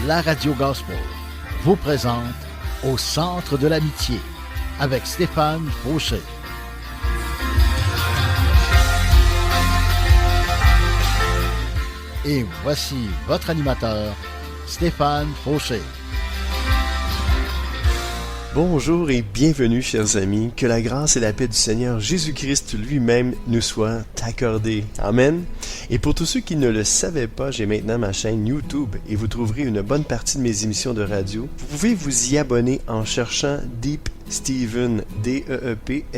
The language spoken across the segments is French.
la Radio Gospel vous présente Au centre de l'amitié avec Stéphane Fauché. Et voici votre animateur, Stéphane Fauché. Bonjour et bienvenue, chers amis. Que la grâce et la paix du Seigneur Jésus-Christ lui-même nous soient accordées. Amen. Et pour tous ceux qui ne le savaient pas, j'ai maintenant ma chaîne YouTube et vous trouverez une bonne partie de mes émissions de radio. Vous pouvez vous y abonner en cherchant Deep Steven, D-E-E-P-S-T-E-V-E-N,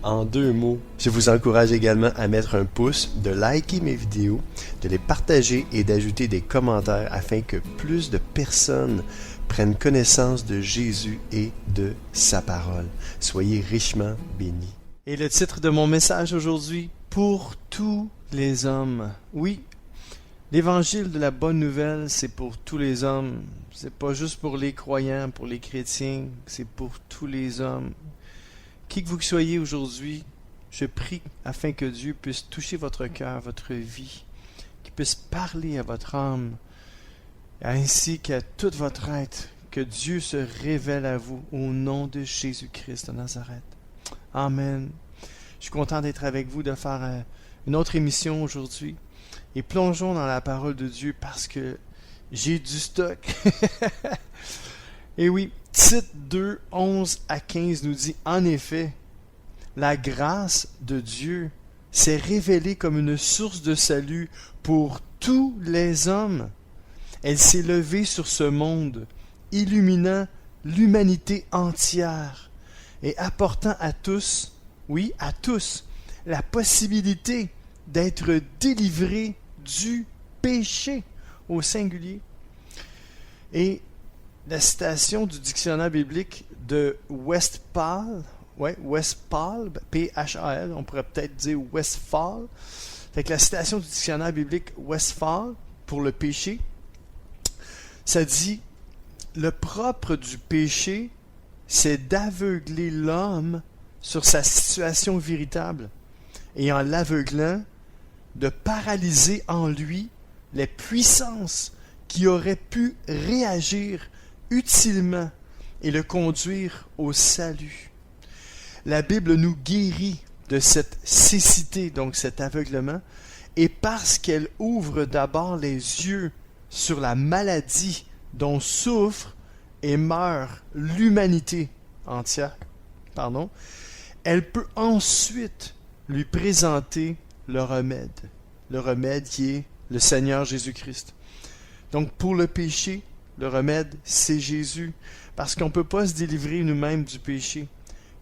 en 2 mots. Je vous encourage également à mettre un pouce, de liker mes vidéos, de les partager et d'ajouter des commentaires afin que plus de personnes prennent connaissance de Jésus et de sa parole. Soyez richement bénis. Et le titre de mon message aujourd'hui, pour tous les hommes. Oui, l'évangile de la bonne nouvelle, c'est pour tous les hommes. C'est pas juste pour les croyants, pour les chrétiens, c'est pour tous les hommes. Qui que vous soyez aujourd'hui, je prie afin que Dieu puisse toucher votre cœur, votre vie, qu'il puisse parler à votre âme, ainsi qu'à toute votre être, que Dieu se révèle à vous au nom de Jésus-Christ de Nazareth. Amen. Je suis content d'être avec vous, de faire une autre émission aujourd'hui. Et plongeons dans la parole de Dieu parce que j'ai du stock. Et oui, Tite 2, 11 à 15 nous dit, en effet, la grâce de Dieu s'est révélée comme une source de salut pour tous les hommes. Elle s'est levée sur ce monde, illuminant l'humanité entière et apportant à tous, oui, à tous, la possibilité d'être délivrés du péché au singulier. Et la citation du dictionnaire biblique de Westphal, P-H-A-L, on pourrait peut-être dire Westphal. Fait que la citation du dictionnaire biblique Westphal pour le péché, ça dit « Le propre du péché, c'est d'aveugler l'homme sur sa situation véritable et en l'aveuglant, de paralyser en lui les puissances qui auraient pu réagir utilement et le conduire au salut. » La Bible nous guérit de cette cécité, donc cet aveuglement, et parce qu'elle ouvre d'abord les yeux sur la maladie dont souffre et meurt l'humanité entière, elle peut ensuite lui présenter le remède qui est le Seigneur Jésus-Christ. Donc pour le péché, le remède c'est Jésus, parce qu'on ne peut pas se délivrer nous-mêmes du péché.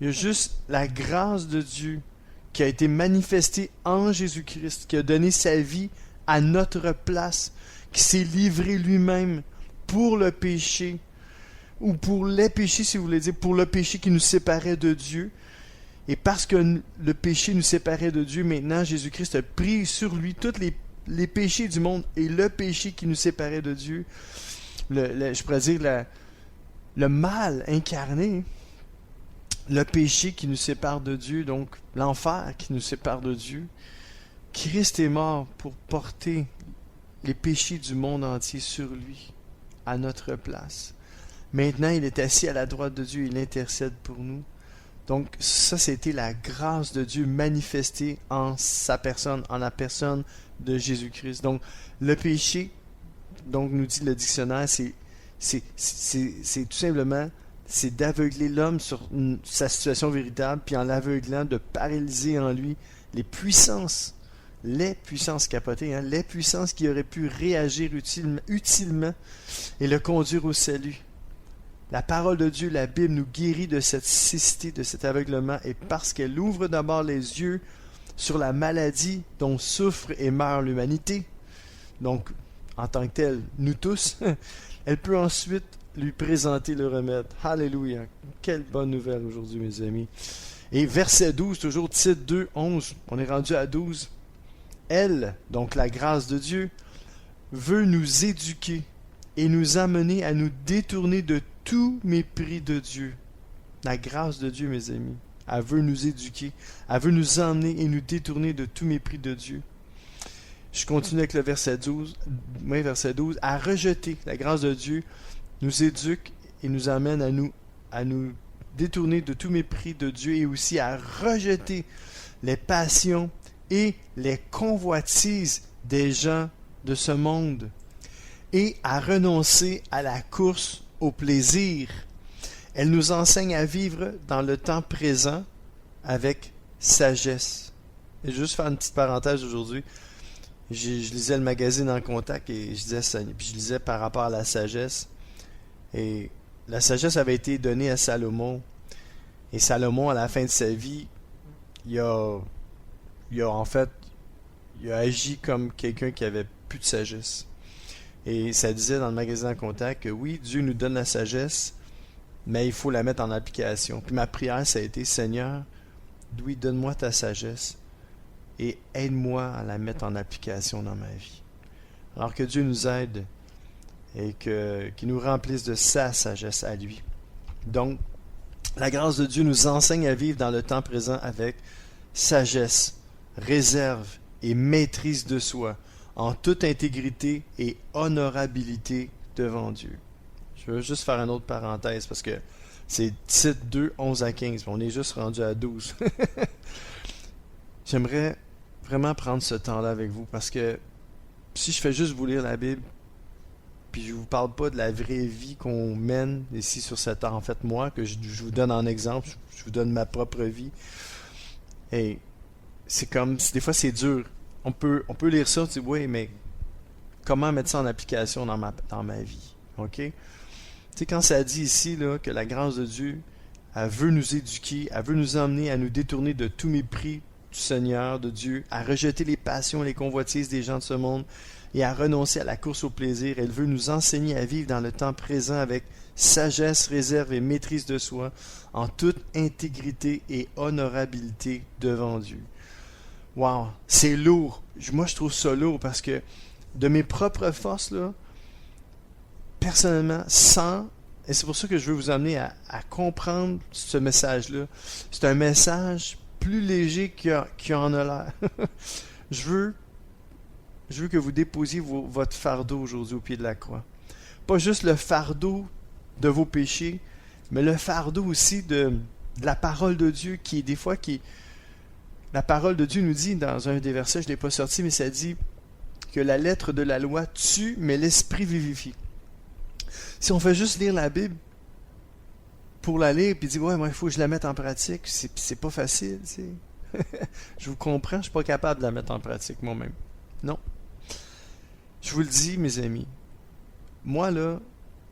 Il y a juste la grâce de Dieu qui a été manifestée en Jésus-Christ, qui a donné sa vie à notre place, qui s'est livré lui-même pour le péché, ou pour les péchés, si vous voulez dire, pour le péché qui nous séparait de Dieu. Et parce que le péché nous séparait de Dieu, maintenant Jésus-Christ a pris sur lui tous les péchés du monde et le péché qui nous séparait de Dieu, je pourrais dire le mal incarné, le péché qui nous sépare de Dieu, donc l'enfer qui nous sépare de Dieu. Christ est mort pour porter les péchés du monde entier sur lui, à notre place. Maintenant, il est assis à la droite de Dieu, il intercède pour nous. Donc ça, c'était la grâce de Dieu manifestée en sa personne, en la personne de Jésus-Christ. Donc le péché, donc nous dit le dictionnaire, c'est tout simplement, c'est d'aveugler l'homme sur sa situation véritable, puis en l'aveuglant, de paralyser en lui les puissances capotées, les puissances qui auraient pu réagir utilement et le conduire au salut. La parole de Dieu, la Bible, nous guérit de cette cécité, de cet aveuglement, et parce qu'elle ouvre d'abord les yeux sur la maladie dont souffre et meurt l'humanité, donc en tant que telle, nous tous, elle peut ensuite lui présenter le remède. Alléluia! Quelle bonne nouvelle aujourd'hui, mes amis. Et verset 12, toujours Tite 2, 11, on est rendu à 12. Elle, donc la grâce de Dieu, veut nous éduquer et nous amener à nous détourner de tout mépris de Dieu. La grâce de Dieu, mes amis, elle veut nous éduquer, elle veut nous emmener et nous détourner de tout mépris de Dieu. Je continue avec le verset 12. À rejeter. La grâce de Dieu nous éduque et nous amène à nous détourner de tout mépris de Dieu et aussi à rejeter les passions et les convoitises des gens de ce monde et à renoncer à la course au plaisir. Elle nous enseigne à vivre dans le temps présent avec sagesse. Et je vais juste faire une petite parenthèse aujourd'hui. Je lisais le magazine En Contact et je lisais par rapport à la sagesse. Et la sagesse avait été donnée à Salomon. Et Salomon, à la fin de sa vie, il a agi comme quelqu'un qui avait plus de sagesse. Et ça disait dans le magazine En Contact que oui, Dieu nous donne la sagesse, mais il faut la mettre en application. Puis ma prière, ça a été, Seigneur, oui, donne-moi ta sagesse et aide-moi à la mettre en application dans ma vie. Alors que Dieu nous aide et qu'il nous remplisse de sa sagesse à lui. Donc, la grâce de Dieu nous enseigne à vivre dans le temps présent avec sagesse, réserve et maîtrise de soi, en toute intégrité et honorabilité devant Dieu. Je veux juste faire une autre parenthèse parce que c'est Tite 2, 11 à 15. On est juste rendu à 12. J'aimerais vraiment prendre ce temps-là avec vous parce que si je fais juste vous lire la Bible, puis je vous parle pas de la vraie vie qu'on mène ici sur cette terre, en fait moi, que je vous donne en exemple, je vous donne ma propre vie. Et c'est comme, des fois c'est dur. On peut lire ça, tu dis, oui, mais comment mettre ça en application dans ma vie? OK? Tu sais, quand ça dit ici là, que la grâce de Dieu, elle veut nous éduquer, elle veut nous emmener à nous détourner de tout mépris du Seigneur, de Dieu, à rejeter les passions et les convoitises des gens de ce monde et à renoncer à la course au plaisir. Elle veut nous enseigner à vivre dans le temps présent avec sagesse, réserve et maîtrise de soi, en toute intégrité et honorabilité devant Dieu. Wow, c'est lourd. Moi, je trouve ça lourd parce que de mes propres forces, là, personnellement, et c'est pour ça que je veux vous amener à comprendre ce message-là. C'est un message plus léger qu'il en a l'air. Je veux que vous déposiez votre fardeau aujourd'hui au pied de la croix. Pas juste le fardeau de vos péchés, mais le fardeau aussi de la parole de Dieu la parole de Dieu nous dit dans un des versets, je ne l'ai pas sorti, mais ça dit que la lettre de la loi tue, mais l'esprit vivifie. Si on fait juste lire la Bible pour la lire, puis dire, ouais, moi, il faut que je la mette en pratique, c'est pas facile, tu sais. Je vous comprends, je ne suis pas capable de la mettre en pratique moi-même. Non. Je vous le dis, mes amis, moi, là,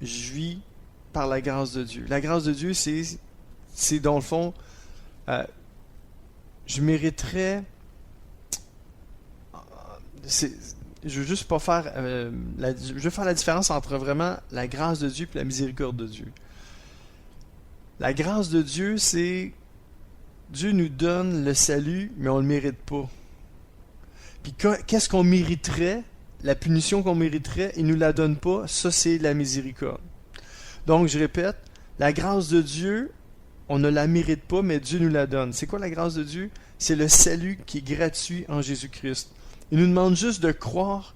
je vis par la grâce de Dieu. La grâce de Dieu, c'est dans le fond, je mériterais... Je veux juste pas faire... je veux faire la différence entre vraiment la grâce de Dieu et la miséricorde de Dieu. La grâce de Dieu, c'est... Dieu nous donne le salut, mais on ne le mérite pas. Puis qu'est-ce qu'on mériterait? La punition qu'on mériterait, il ne nous la donne pas. Ça, c'est la miséricorde. Donc, je répète, la grâce de Dieu, on ne la mérite pas, mais Dieu nous la donne. C'est quoi la grâce de Dieu? C'est le salut qui est gratuit en Jésus-Christ. Il nous demande juste de croire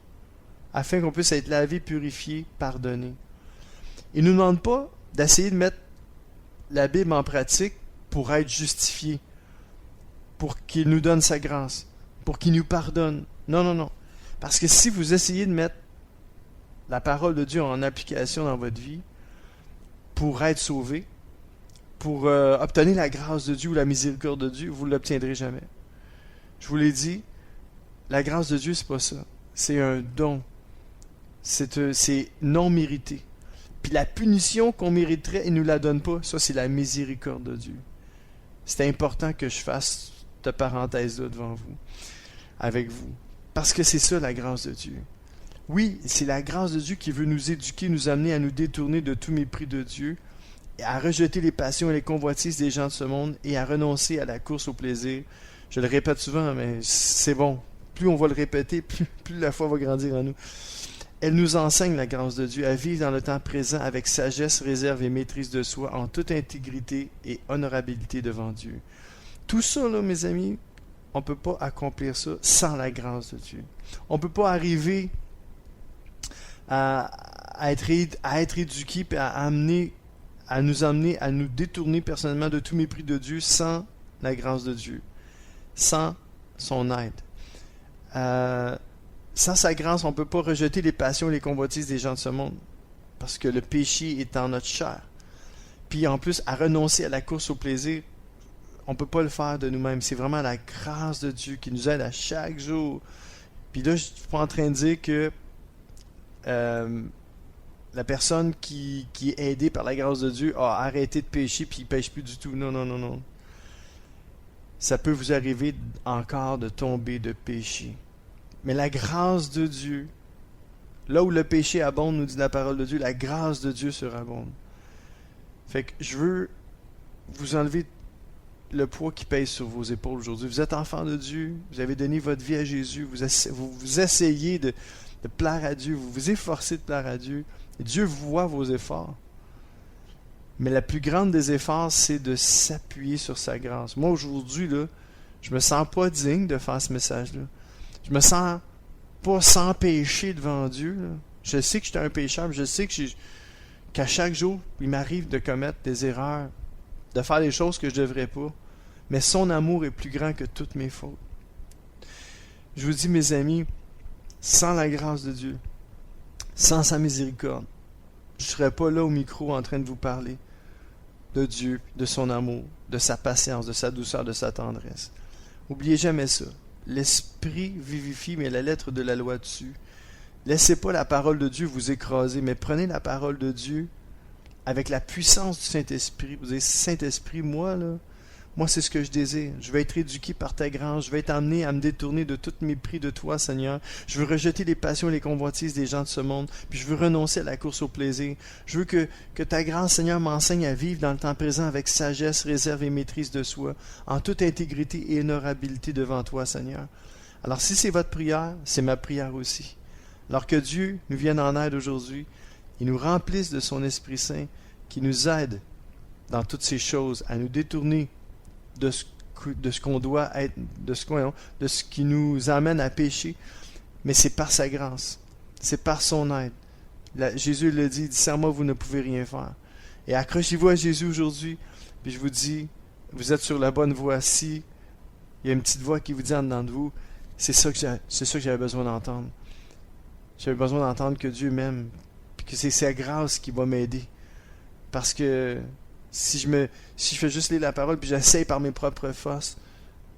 afin qu'on puisse être lavé, purifié, pardonné. Il ne nous demande pas d'essayer de mettre la Bible en pratique pour être justifié, pour qu'il nous donne sa grâce, pour qu'il nous pardonne. Non, non, non. Parce que si vous essayez de mettre la parole de Dieu en application dans votre vie pour être sauvé, pour obtenir la grâce de Dieu ou la miséricorde de Dieu, vous ne l'obtiendrez jamais. Je vous l'ai dit, la grâce de Dieu, c'est pas ça. C'est un don. C'est non mérité. Puis la punition qu'on mériterait, il ne nous la donne pas. Ça, c'est la miséricorde de Dieu. C'est important que je fasse cette parenthèse-là devant vous, avec vous. Parce que c'est ça la grâce de Dieu. Oui, c'est la grâce de Dieu qui veut nous éduquer, nous amener à nous détourner de tout mépris de Dieu, et à rejeter les passions et les convoitises des gens de ce monde et à renoncer à la course au plaisir. Je le répète souvent, mais c'est bon. Plus on va le répéter, plus la foi va grandir en nous. Elle nous enseigne la grâce de Dieu à vivre dans le temps présent avec sagesse, réserve et maîtrise de soi, en toute intégrité et honorabilité devant Dieu. Tout ça, là, mes amis, on ne peut pas accomplir ça sans la grâce de Dieu. On ne peut pas arriver à être éduqué et à nous amener à nous détourner personnellement de tout mépris de Dieu sans la grâce de Dieu, sans son aide. Sans sa grâce, on ne peut pas rejeter les passions et les convoitises des gens de ce monde, parce que le péché est en notre chair. Puis en plus, à renoncer à la course au plaisir, on ne peut pas le faire de nous-mêmes. C'est vraiment la grâce de Dieu qui nous aide à chaque jour. Puis là, je ne suis pas en train de dire que la personne qui est aidée par la grâce de Dieu a arrêté de pécher puis il ne pêche plus du tout. Non, non, non, non. Ça peut vous arriver encore de tomber de péché. Mais la grâce de Dieu, là où le péché abonde, nous dit la parole de Dieu, la grâce de Dieu surabonde. Fait que je veux vous enlever le poids qui pèse sur vos épaules aujourd'hui. Vous êtes enfant de Dieu, vous avez donné votre vie à Jésus, vous essayez de plaire à Dieu, vous vous efforcez de plaire à Dieu. Et Dieu voit vos efforts. Mais la plus grande des efforts, c'est de s'appuyer sur sa grâce. Moi, aujourd'hui, là, je me sens pas digne de faire ce message-là. Je me sens pas sans péché devant Dieu. Là. Je sais que je suis un pécheur, mais je sais qu'à chaque jour, il m'arrive de commettre des erreurs, de faire des choses que je ne devrais pas. Mais son amour est plus grand que toutes mes fautes. Je vous dis, mes amis, sans la grâce de Dieu, sans sa miséricorde, je ne serais pas là au micro en train de vous parler de Dieu, de son amour, de sa patience, de sa douceur, de sa tendresse. N'oubliez jamais ça. L'esprit vivifie, mais la lettre de la loi tue. Laissez pas la parole de Dieu vous écraser, mais prenez la parole de Dieu avec la puissance du Saint-Esprit. Vous dites, Saint-Esprit, moi, c'est ce que je désire. Je veux être éduqué par ta grâce. Je veux être amené à me détourner de tout mépris de toi, Seigneur. Je veux rejeter les passions et les convoitises des gens de ce monde. Puis je veux renoncer à la course au plaisir. Je veux que ta grâce, Seigneur, m'enseigne à vivre dans le temps présent avec sagesse, réserve et maîtrise de soi, en toute intégrité et honorabilité devant toi, Seigneur. Alors si c'est votre prière, c'est ma prière aussi. Alors que Dieu nous vienne en aide aujourd'hui, il nous remplisse de son Esprit Saint qui nous aide dans toutes ces choses à nous détourner de ce qu'on doit être, de ce qui nous amène à pécher, mais c'est par sa grâce, c'est par son aide. Jésus le dit, sans moi vous ne pouvez rien faire. Et accrochez-vous à Jésus aujourd'hui, puis je vous dis, vous êtes sur la bonne voie. Si il y a une petite voix qui vous dit en dedans de vous, c'est ça que j'avais besoin d'entendre. J'avais besoin d'entendre que Dieu m'aime, puis que c'est sa grâce qui va m'aider. Parce que si je fais juste lire la parole, puis j'essaie par mes propres forces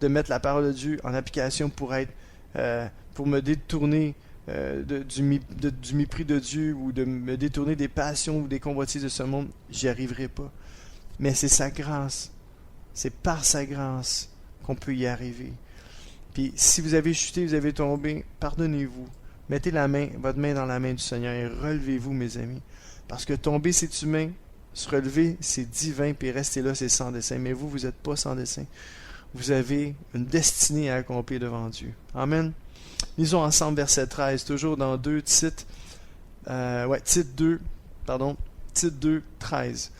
de mettre la parole de Dieu en application pour me détourner du mépris de Dieu, ou de me détourner des passions ou des convoitises de ce monde, j'y arriverai pas. Mais c'est sa grâce. C'est par sa grâce qu'on peut y arriver. Puis si vous avez chuté, vous avez tombé, pardonnez-vous. Mettez votre main dans la main du Seigneur et relevez-vous, mes amis. Parce que tomber, c'est humain. Se relever, c'est divin, puis rester là, c'est sans dessein. Mais vous n'êtes pas sans dessein. Vous avez une destinée à accomplir devant Dieu. Amen. Lisons ensemble verset 13, toujours dans Tite 2, 13.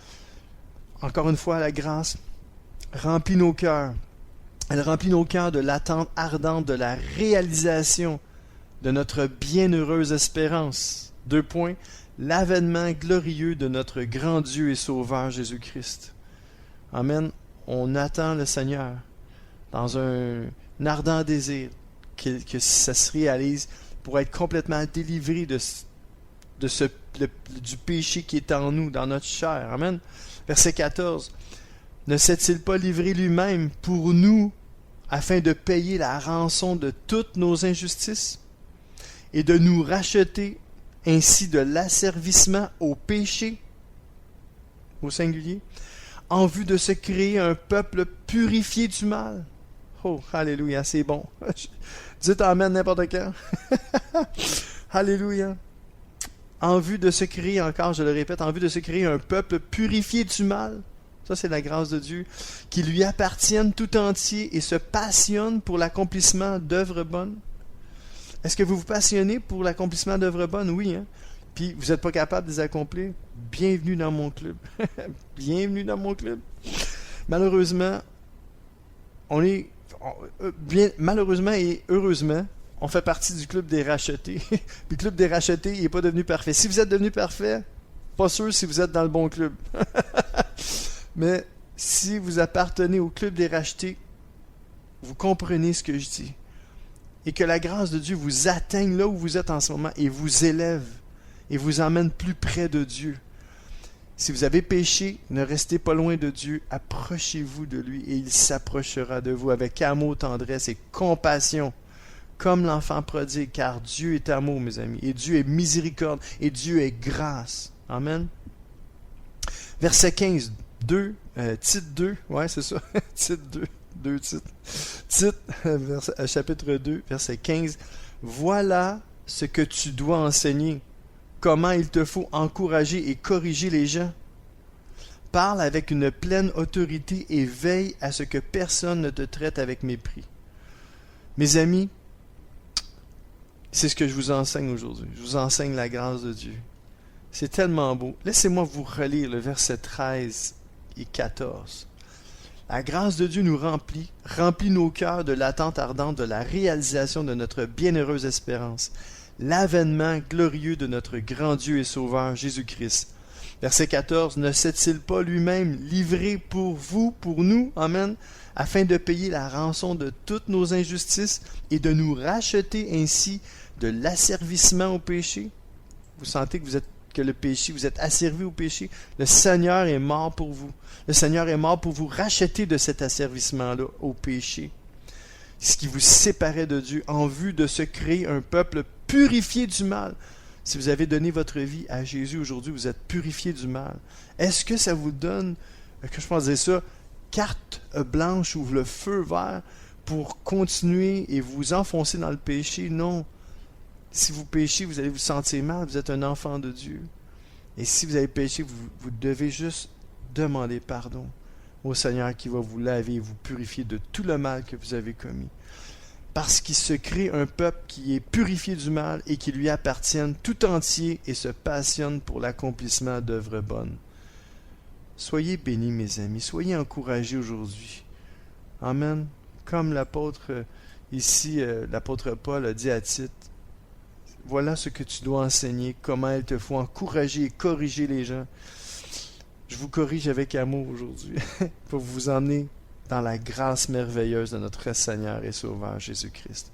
Encore une fois, la grâce remplit nos cœurs. Elle remplit nos cœurs de l'attente ardente de la réalisation de notre bienheureuse espérance. 2 points. L'avènement glorieux de notre grand Dieu et Sauveur Jésus-Christ. Amen. On attend le Seigneur dans un ardent désir que ça se réalise pour être complètement délivré du péché qui est en nous, dans notre chair. Amen. Verset 14. Ne s'est-il pas livré lui-même pour nous afin de payer la rançon de toutes nos injustices et de nous racheter ainsi de l'asservissement au péché, au singulier, en vue de se créer un peuple purifié du mal. Oh, alléluia, c'est bon. Dites amen n'importe quand. Alléluia. En vue de se créer, encore je le répète, en vue de se créer un peuple purifié du mal. Ça, c'est la grâce de Dieu. Qui lui appartienne tout entier et se passionne pour l'accomplissement d'œuvres bonnes. Est-ce que vous vous passionnez pour l'accomplissement d'œuvres bonnes? Oui, hein? Puis vous n'êtes pas capable de les accomplir? Bienvenue dans mon club. Bienvenue dans mon club. Malheureusement, on est malheureusement et heureusement, on fait partie du club des rachetés. Puis le club des rachetés, il n'est pas devenu parfait. Si vous êtes devenu parfait, pas sûr si vous êtes dans le bon club. Mais si vous appartenez au club des rachetés, vous comprenez ce que je dis. Et que la grâce de Dieu vous atteigne là où vous êtes en ce moment et vous élève et vous emmène plus près de Dieu. Si vous avez péché, ne restez pas loin de Dieu, approchez-vous de lui et il s'approchera de vous avec amour, tendresse et compassion, comme l'enfant prodigue, car Dieu est amour, mes amis, et Dieu est miséricorde, et Dieu est grâce. Amen. Verset 15, titre 2, ouais, c'est ça, titre 2 titres. Titre, chapitre 2, verset 15. Voilà ce que tu dois enseigner, comment il te faut encourager et corriger les gens. Parle avec une pleine autorité et veille à ce que personne ne te traite avec mépris. Mes amis, c'est ce que je vous enseigne aujourd'hui. Je vous enseigne la grâce de Dieu. C'est tellement beau. Laissez-moi vous relire le verset 13 et 14. La grâce de Dieu nous remplit nos cœurs de l'attente ardente de la réalisation de notre bienheureuse espérance, l'avènement glorieux de notre grand Dieu et Sauveur Jésus-Christ. Verset 14, ne s'est-il pas lui-même livré pour vous, pour nous, amen, afin de payer la rançon de toutes nos injustices et de nous racheter ainsi de l'asservissement au péché? Vous sentez que le péché, vous êtes asservis au péché? Le Seigneur est mort pour vous. Le Seigneur est mort pour vous racheter de cet asservissement-là au péché. Ce qui vous séparait de Dieu en vue de se créer un peuple purifié du mal. Si vous avez donné votre vie à Jésus aujourd'hui, vous êtes purifié du mal. Est-ce que ça vous donne, que je pense dire ça, carte blanche ou le feu vert pour continuer et vous enfoncer dans le péché? Non. Si vous péchez, vous allez vous sentir mal, vous êtes un enfant de Dieu. Et si vous avez péché, vous devez juste demander pardon au Seigneur qui va vous laver et vous purifier de tout le mal que vous avez commis. Parce qu'il se crée un peuple qui est purifié du mal et qui lui appartienne tout entier et se passionne pour l'accomplissement d'œuvres bonnes. Soyez bénis, mes amis, soyez encouragés aujourd'hui. Amen. Comme l'apôtre ici, l'apôtre Paul a dit à Tite, voilà ce que tu dois enseigner, comment il te faut encourager et corriger les gens. Je vous corrige avec amour aujourd'hui pour vous emmener dans la grâce merveilleuse de notre Seigneur et Sauveur Jésus-Christ.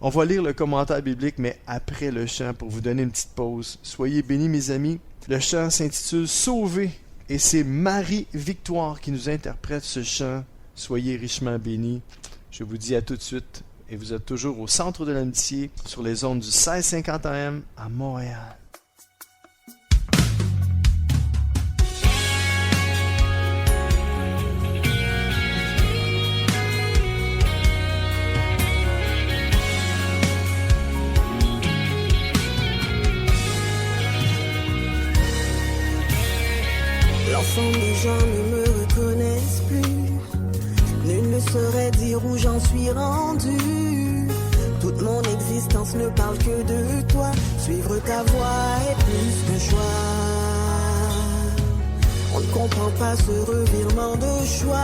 On va lire le commentaire biblique, mais après le chant, pour vous donner une petite pause. Soyez bénis, mes amis. Le chant s'intitule « Sauvé » et c'est Marie-Victoire qui nous interprète ce chant. Soyez richement bénis. Je vous dis à tout de suite. Et vous êtes toujours au Centre de l'Amitié, sur les ondes du 1650 AM à Montréal. L'ensemble des gens ne me reconnaissent plus. Nul ne saurait dire où j'en suis rendu. Toute mon existence ne parle que de toi. Suivre ta voie est plus de choix. On ne comprend pas ce revirement de choix.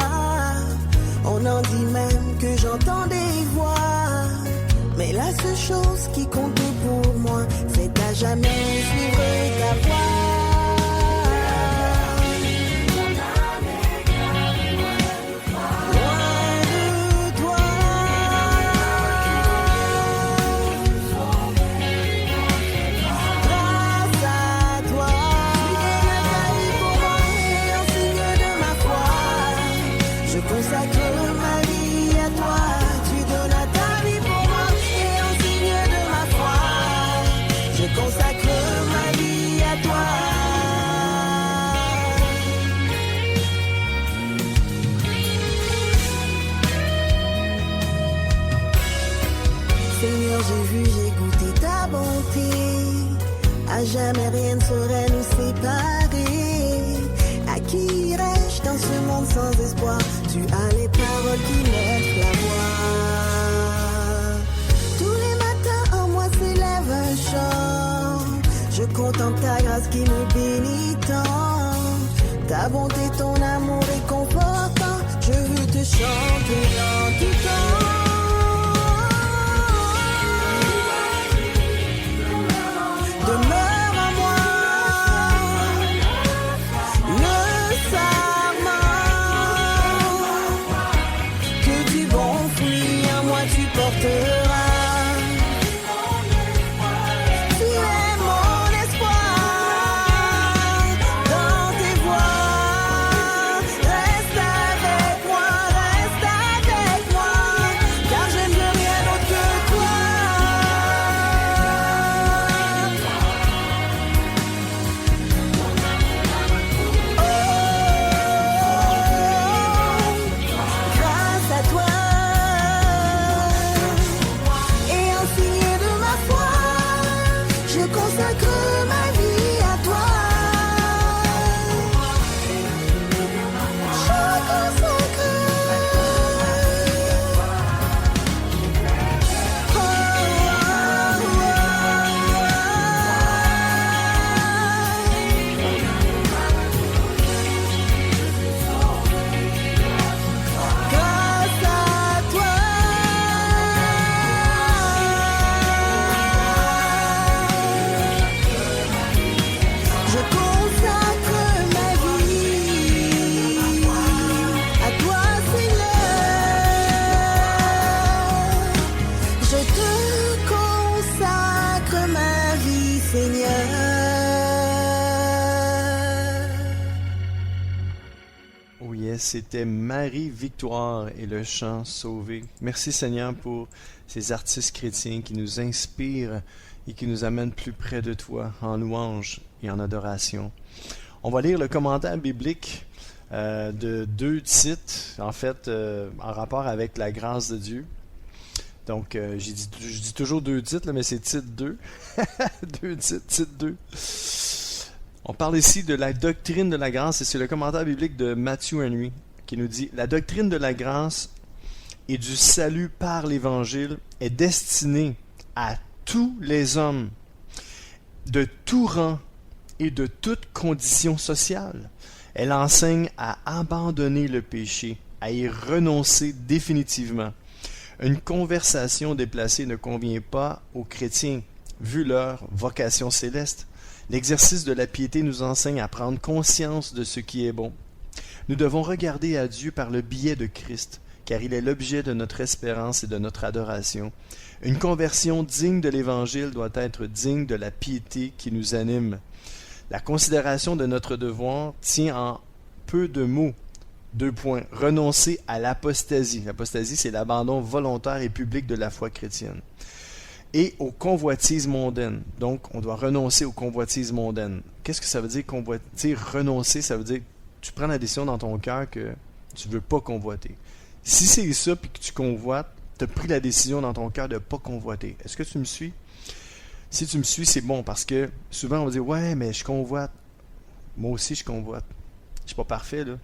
On en dit même que j'entends des voix. Mais la seule chose qui compte pour moi, c'est à jamais suivre ta voie. Jamais rien ne saurait nous séparer. À qui irais-je dans ce monde sans espoir? Tu as les paroles qui mettent la voix. Tous les matins en moi s'élève un chant. Je contemple ta grâce qui me bénit tant. Ta bonté, ton amour est confortant. Je veux te te chanter en tout temps. Demeure en moi le serment que du bon fruit en moi tu porteras. C'était Marie-Victoire et le chant Sauvé. Merci Seigneur pour ces artistes chrétiens qui nous inspirent et qui nous amènent plus près de toi en louange et en adoration. On va lire le commentaire biblique de 2 titres, en fait, en rapport avec la grâce de Dieu. Donc, je dis toujours 2 titres, là, mais c'est titre 2. 2 titres, titre 2. On parle ici de la doctrine de la grâce, et c'est le commentaire biblique de Matthew Henry qui nous dit « La doctrine de la grâce et du salut par l'Évangile est destinée à tous les hommes, de tout rang et de toute condition sociale. Elle enseigne à abandonner le péché, à y renoncer définitivement. Une conversation déplacée ne convient pas aux chrétiens, vu leur vocation céleste. L'exercice de la piété nous enseigne à prendre conscience de ce qui est bon. Nous devons regarder à Dieu par le biais de Christ, car il est l'objet de notre espérance et de notre adoration. Une conversion digne de l'Évangile doit être digne de la piété qui nous anime. La considération de notre devoir tient en peu de mots. 2 points. Renoncer à l'apostasie. L'apostasie, c'est l'abandon volontaire et public de la foi chrétienne. Et aux convoitises mondaines. Donc, on doit renoncer aux convoitises mondaines. Qu'est-ce que ça veut dire convoiter? Renoncer, ça veut dire que tu prends la décision dans ton cœur que tu ne veux pas convoiter. Si c'est ça puis que tu convoites, tu as pris la décision dans ton cœur de ne pas convoiter. Est-ce que tu me suis? Si tu me suis, c'est bon parce que souvent on va dire « Ouais, mais je convoite. » Moi aussi, je convoite. Je ne suis pas parfait, là.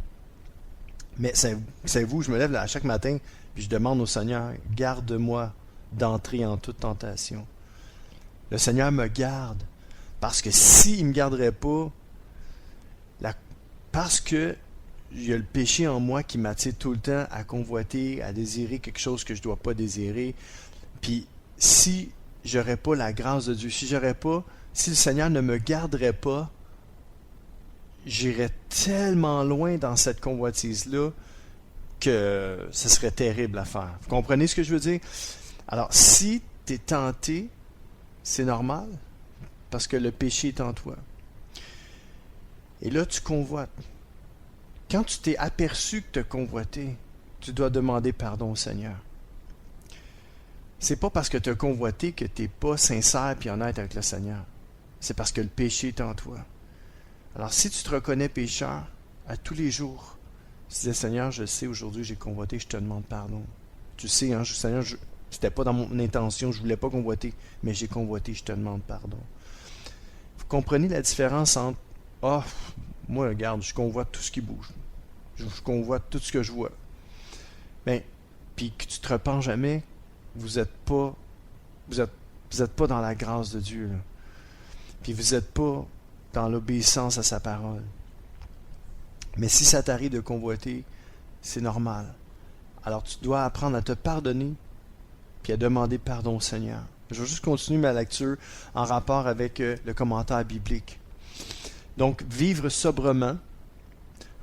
Mais savez-vous, je me lève là, chaque matin puis je demande au Seigneur « Garde-moi d'entrer en toute tentation. » Le Seigneur me garde parce que s'il ne me garderait pas, parce que il y a le péché en moi qui m'attire tout le temps à convoiter, à désirer quelque chose que je ne dois pas désirer. Puis si j'aurais pas la grâce de Dieu, si le Seigneur ne me garderait pas, j'irais tellement loin dans cette convoitise-là que ce serait terrible à faire. Vous comprenez ce que je veux dire? Alors, si tu es tenté, c'est normal, parce que le péché est en toi. Et là, tu convoites. Quand tu t'es aperçu que tu as convoité, tu dois demander pardon au Seigneur. C'est pas parce que tu as convoité que tu n'es pas sincère et honnête avec le Seigneur. C'est parce que le péché est en toi. Alors, si tu te reconnais pécheur, à tous les jours, tu disais, Seigneur, je sais, aujourd'hui j'ai convoité, je te demande pardon. Tu sais, hein, Seigneur, c'était pas dans mon intention, je voulais pas convoiter, mais j'ai convoité, je te demande pardon. Vous comprenez la différence entre moi, regarde, je convoite tout ce qui bouge. Je convoite tout ce que je vois. Ben, puis que tu te repens jamais, vous êtes pas dans la grâce de Dieu. Là. Puis vous n'êtes pas dans l'obéissance à sa parole. Mais si ça t'arrive de convoiter, c'est normal. Alors tu dois apprendre à te pardonner puis à demander pardon au Seigneur. Je vais juste continuer ma lecture en rapport avec le commentaire biblique. Donc, vivre sobrement,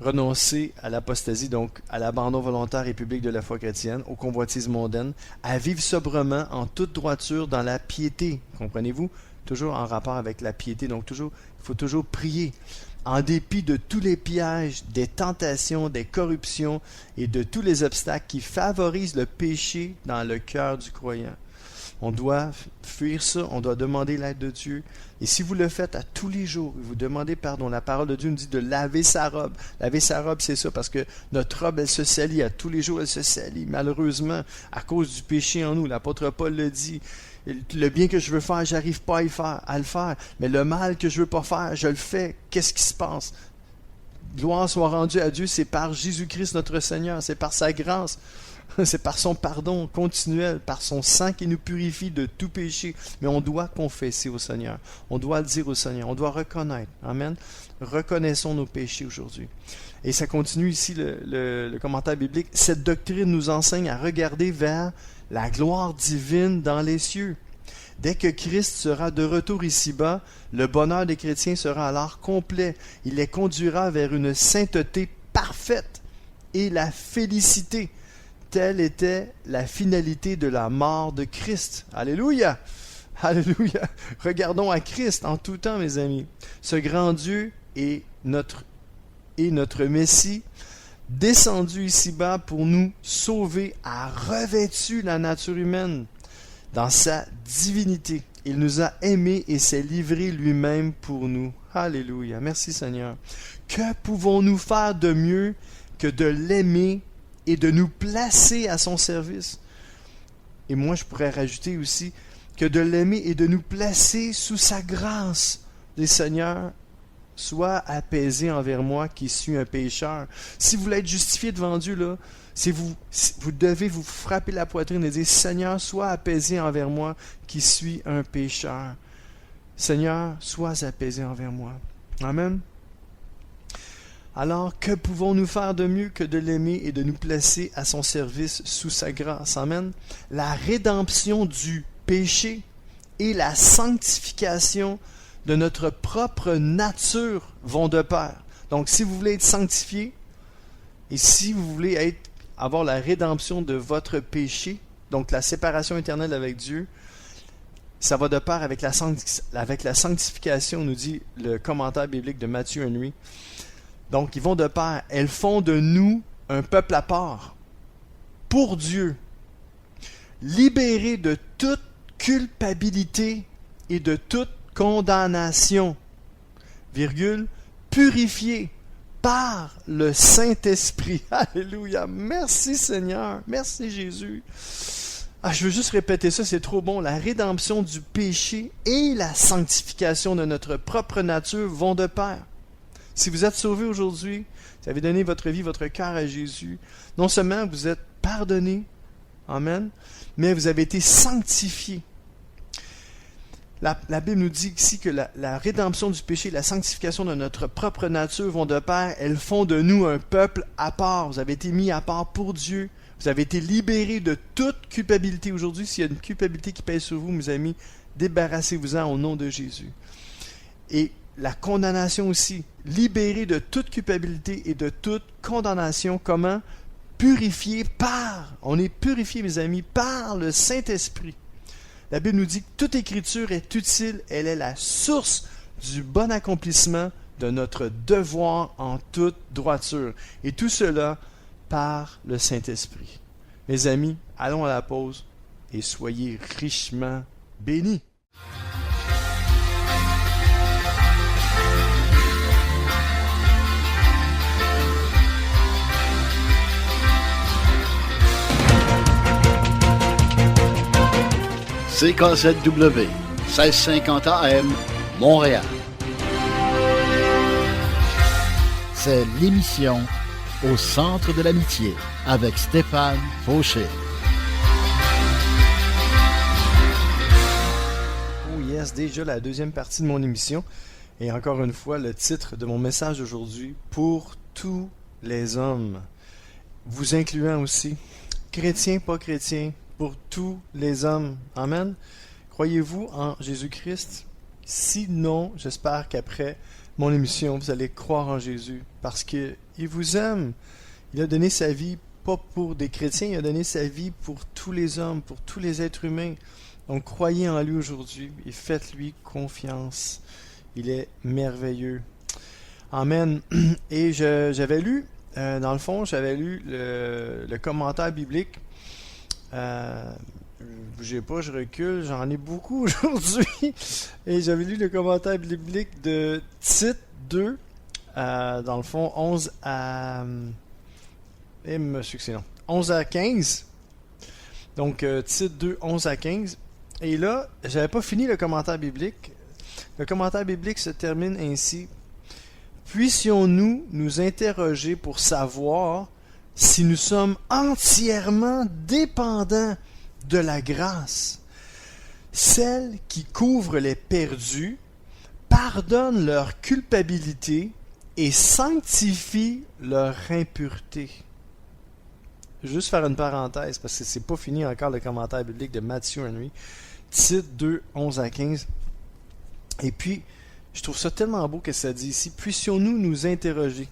renoncer à l'apostasie, donc à l'abandon volontaire et public de la foi chrétienne, aux convoitises mondaines, à vivre sobrement en toute droiture dans la piété. Comprenez-vous? Toujours en rapport avec la piété. Donc, il faut toujours prier. En dépit de tous les pièges, des tentations, des corruptions et de tous les obstacles qui favorisent le péché dans le cœur du croyant. On doit fuir ça, on doit demander l'aide de Dieu. Et si vous le faites à tous les jours, vous demandez pardon. La parole de Dieu nous dit de laver sa robe. Laver sa robe, c'est ça, parce que notre robe, elle se salit. À tous les jours, elle se salit. Malheureusement, à cause du péché en nous. L'apôtre Paul le dit. Le bien que je veux faire, j'arrive pas à le faire. Mais le mal que je veux pas faire, je le fais. Qu'est-ce qui se passe? Gloire soit rendue à Dieu, c'est par Jésus-Christ notre Seigneur, c'est par sa grâce, c'est par son pardon continuel, par son sang qui nous purifie de tout péché. Mais on doit confesser au Seigneur, on doit le dire au Seigneur, on doit reconnaître. Amen. Reconnaissons nos péchés aujourd'hui. Et ça continue ici le commentaire biblique. Cette doctrine nous enseigne à regarder vers la gloire divine dans les cieux. Dès que Christ sera de retour ici-bas, le bonheur des chrétiens sera alors complet. Il les conduira vers une sainteté parfaite et la félicité. Telle était la finalité de la mort de Christ. Alléluia! Alléluia! Regardons à Christ en tout temps, mes amis. Ce grand Dieu est notre Messie, descendu ici-bas pour nous sauver, a revêtu la nature humaine dans sa divinité. Il nous a aimés et s'est livré lui-même pour nous. Alléluia. Merci Seigneur. Que pouvons-nous faire de mieux que de l'aimer et de nous placer à son service? Et moi, je pourrais rajouter aussi que de l'aimer et de nous placer sous sa grâce. Les Seigneurs, sois apaisé envers moi qui suis un pécheur. Si vous voulez être justifié devant Dieu, là, vous devez vous frapper la poitrine et dire, Seigneur, sois apaisé envers moi qui suis un pécheur. Seigneur, sois apaisé envers moi. Amen. Alors, que pouvons-nous faire de mieux que de l'aimer et de nous placer à son service sous sa grâce? Amen. La rédemption du péché et la sanctification de notre propre nature vont de pair. Donc, si vous voulez être sanctifié et si vous voulez avoir la rédemption de votre péché, donc la séparation éternelle avec Dieu, ça va de pair avec la sanctification, nous dit le commentaire biblique de Matthew Henry. Donc, ils vont de pair. Elles font de nous un peuple à part, pour Dieu, libérés de toute culpabilité et de toute condamnation, purifié par le Saint-Esprit. Alléluia. Merci Seigneur. Merci Jésus. Je veux juste répéter ça, c'est trop bon. La rédemption du péché et la sanctification de notre propre nature vont de pair. Si vous êtes sauvé aujourd'hui, vous avez donné votre vie, votre cœur à Jésus, non seulement vous êtes pardonné, amen, mais vous avez été sanctifié. La Bible nous dit ici que la rédemption du péché et la sanctification de notre propre nature vont de pair. Elles font de nous un peuple à part. Vous avez été mis à part pour Dieu. Vous avez été libérés de toute culpabilité. Aujourd'hui, s'il y a une culpabilité qui pèse sur vous, mes amis, débarrassez-vous-en au nom de Jésus. Et la condamnation aussi. Libérés de toute culpabilité et de toute condamnation. Comment? On est purifié, mes amis, par le Saint-Esprit. La Bible nous dit que toute écriture est utile, elle est la source du bon accomplissement de notre devoir en toute droiture. Et tout cela par le Saint-Esprit. Mes amis, allons à la pause et soyez richement bénis. CKZW, 1650 AM, Montréal. C'est l'émission Au centre de l'amitié avec Stéphane Fauché. Oh yes, déjà la deuxième partie de mon émission. Et encore une fois, le titre de mon message aujourd'hui, pour tous les hommes, vous incluant aussi. chrétiens, pas chrétiens, pour tous les hommes. Amen. Croyez-vous en Jésus-Christ? Sinon, j'espère qu'après mon émission, vous allez croire en Jésus, parce qu'il vous aime. Il a donné sa vie, pas pour des chrétiens, il a donné sa vie pour tous les hommes, pour tous les êtres humains. Donc croyez en lui aujourd'hui et faites-lui confiance. Il est merveilleux. Amen. Et j'avais lu, dans le fond, le commentaire biblique. Bougez pas, je recule, j'en ai beaucoup aujourd'hui. Et j'avais lu le commentaire biblique de Tite 2, dans le fond, 11 à... Et monsieur que c'est long. 11 à 15. Donc, Tite 2, 11 à 15. Et là, j'avais pas fini le commentaire biblique. Le commentaire biblique se termine ainsi. Puissions-nous nous interroger pour savoir si nous sommes entièrement dépendants de la grâce, celle qui couvre les perdus, pardonne leur culpabilité et sanctifie leur impureté. Je vais juste faire une parenthèse, parce que c'est pas fini encore le commentaire biblique de Matthew Henry. Tite 2, 11 à 15. Et puis, je trouve ça tellement beau que ça dit ici, puissions-nous nous interroger.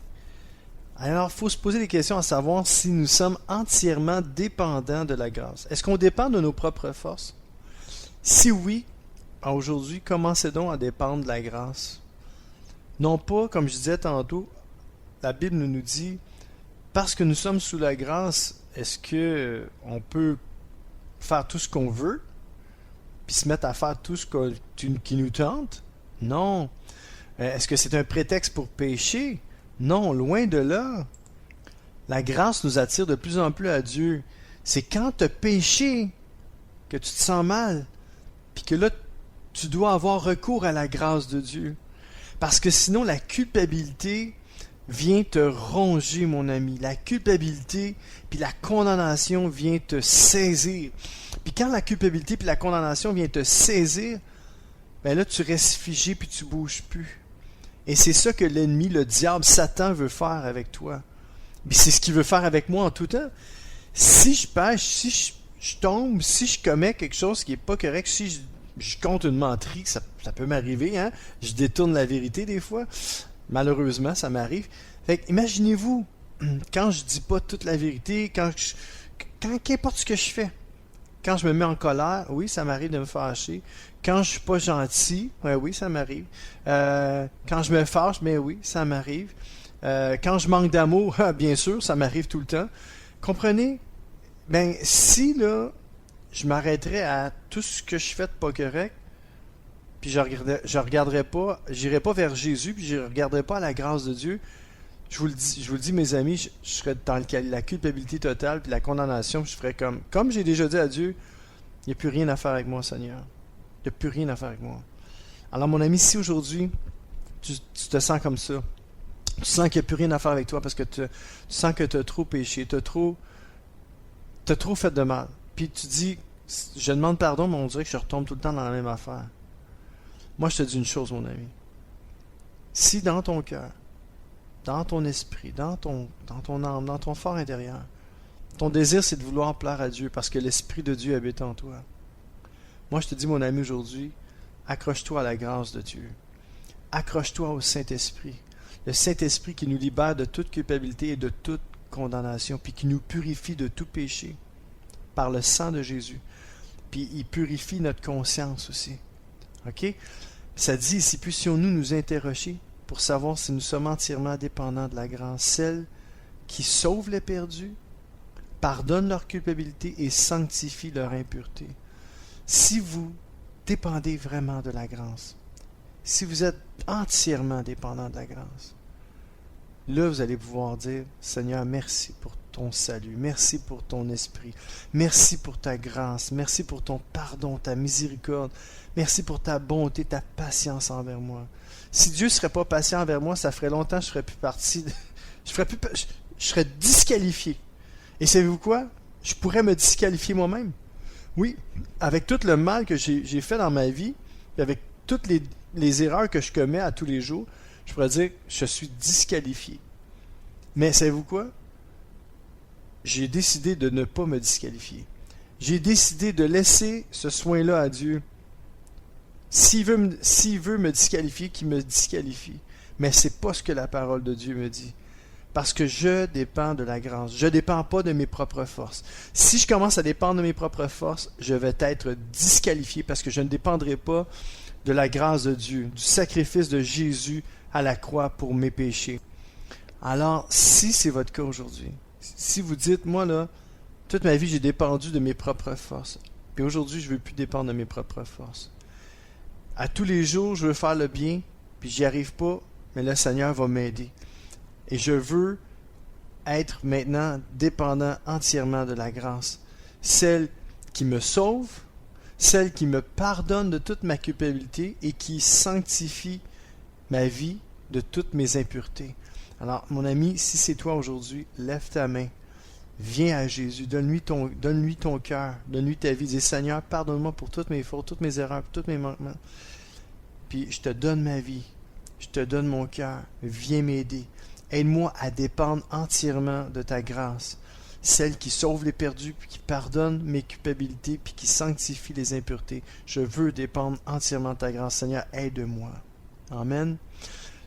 Alors, il faut se poser des questions à savoir si nous sommes entièrement dépendants de la grâce. Est-ce qu'on dépend de nos propres forces? Si oui, aujourd'hui, commencez donc à dépendre de la grâce. Non pas, comme je disais tantôt, la Bible nous dit, parce que nous sommes sous la grâce, est-ce que on peut faire tout ce qu'on veut, puis se mettre à faire tout ce qui nous tente? Non. Est-ce que c'est un prétexte pour pécher? Non, loin de là. La grâce nous attire de plus en plus à Dieu. C'est quand tu as péché que tu te sens mal, puis que là, tu dois avoir recours à la grâce de Dieu. Parce que sinon, la culpabilité vient te ronger, mon ami. La culpabilité puis la condamnation vient te saisir. Puis quand la culpabilité puis la condamnation vient te saisir, ben là, tu restes figé puis tu bouges plus. Et c'est ça que l'ennemi, le diable, Satan veut faire avec toi. Puis c'est ce qu'il veut faire avec moi en tout temps. Si je pêche, si je tombe, si je commets quelque chose qui n'est pas correct, si je compte une menterie, ça peut m'arriver, hein? Je détourne la vérité des fois. Malheureusement, ça m'arrive. Fait que, imaginez-vous, quand je dis pas toute la vérité, quand qu'importe ce que je fais, quand je me mets en colère, oui, ça m'arrive de me fâcher. Quand je suis pas gentil, oui, ça m'arrive. Quand je me fâche, mais oui, ça m'arrive. Quand je manque d'amour, bien sûr, ça m'arrive tout le temps. Comprenez? Ben, si là, je m'arrêterais à tout ce que je fais de pas correct, puis je regarderais pas, j'irais pas vers Jésus, puis je regarderais pas à la grâce de Dieu, je vous le dis, mes amis, je serais dans la culpabilité totale, puis la condamnation, je ferais comme j'ai déjà dit à Dieu, il n'y a plus rien à faire avec moi, Seigneur. Il n'y a plus rien à faire avec moi. Alors, mon ami, si aujourd'hui, tu te sens comme ça, tu sens qu'il n'y a plus rien à faire avec toi parce que tu sens que tu as trop péché, tu as trop fait de mal, puis tu dis, je demande pardon, mais on dirait que je retombe tout le temps dans la même affaire. Moi, je te dis une chose, mon ami. Si dans ton cœur, dans ton esprit, dans ton âme, dans ton fort intérieur, ton désir, c'est de vouloir plaire à Dieu parce que l'Esprit de Dieu habite en toi. Moi, je te dis, mon ami, aujourd'hui, accroche-toi à la grâce de Dieu. Accroche-toi au Saint-Esprit. Le Saint-Esprit qui nous libère de toute culpabilité et de toute condamnation, puis qui nous purifie de tout péché par le sang de Jésus. Puis il purifie notre conscience aussi. OK? Ça dit ici, puissions-nous nous interroger pour savoir si nous sommes entièrement dépendants de la grâce, celle qui sauve les perdus, pardonne leur culpabilité et sanctifie leur impureté. Si vous dépendez vraiment de la grâce, si vous êtes entièrement dépendant de la grâce, là vous allez pouvoir dire, Seigneur, merci pour ton salut, merci pour ton esprit, merci pour ta grâce, merci pour ton pardon, ta miséricorde, merci pour ta bonté, ta patience envers moi. Si Dieu ne serait pas patient envers moi, ça ferait longtemps que je ne serais plus parti, je serais disqualifié. Et savez-vous quoi? Je pourrais me disqualifier moi-même. Oui, avec tout le mal que j'ai fait dans ma vie, et avec toutes les erreurs que je commets à tous les jours, je pourrais dire que je suis disqualifié. Mais savez-vous quoi? j'ai décidé de ne pas me disqualifier. J'ai décidé de laisser ce soin-là à Dieu. S'il veut me disqualifier, qu'il me disqualifie. Mais c'est pas ce que la parole de Dieu me dit. Parce que je dépends de la grâce. Je ne dépends pas de mes propres forces. Si je commence à dépendre de mes propres forces, je vais être disqualifié parce que je ne dépendrai pas de la grâce de Dieu, du sacrifice de Jésus à la croix pour mes péchés. Alors, si c'est votre cas aujourd'hui, si vous dites, moi là, toute ma vie j'ai dépendu de mes propres forces, puis aujourd'hui je ne veux plus dépendre de mes propres forces. À tous les jours, je veux faire le bien, puis j'y arrive pas, mais le Seigneur va m'aider. Et je veux être maintenant dépendant entièrement de la grâce. Celle qui me sauve, celle qui me pardonne de toute ma culpabilité et qui sanctifie ma vie de toutes mes impuretés. Alors, mon ami, si c'est toi aujourd'hui, lève ta main. Viens à Jésus, donne-lui ton cœur, donne-lui ta vie. Dis, Seigneur, pardonne-moi pour toutes mes fautes, toutes mes erreurs, tous mes manquements. Puis je te donne ma vie, je te donne mon cœur, viens m'aider. Aide-moi à dépendre entièrement de ta grâce, celle qui sauve les perdus, puis qui pardonne mes culpabilités, puis qui sanctifie les impuretés. Je veux dépendre entièrement de ta grâce. Seigneur, aide-moi. Amen.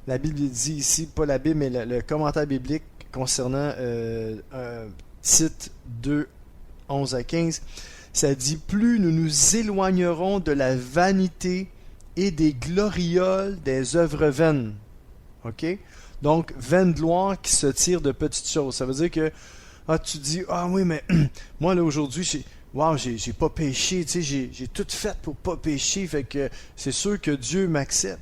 La Bible dit ici, pas la Bible, mais le commentaire biblique concernant Tite 2, 11 à 15, ça dit « Plus nous nous éloignerons de la vanité et des glorioles des œuvres vaines. » OK? Donc, vaine gloire qui se tire de petites choses. Ça veut dire que tu dis, oui, mais moi, là, aujourd'hui, j'ai pas péché, tu sais, j'ai tout fait pour pas pécher, fait que c'est sûr que Dieu m'accepte.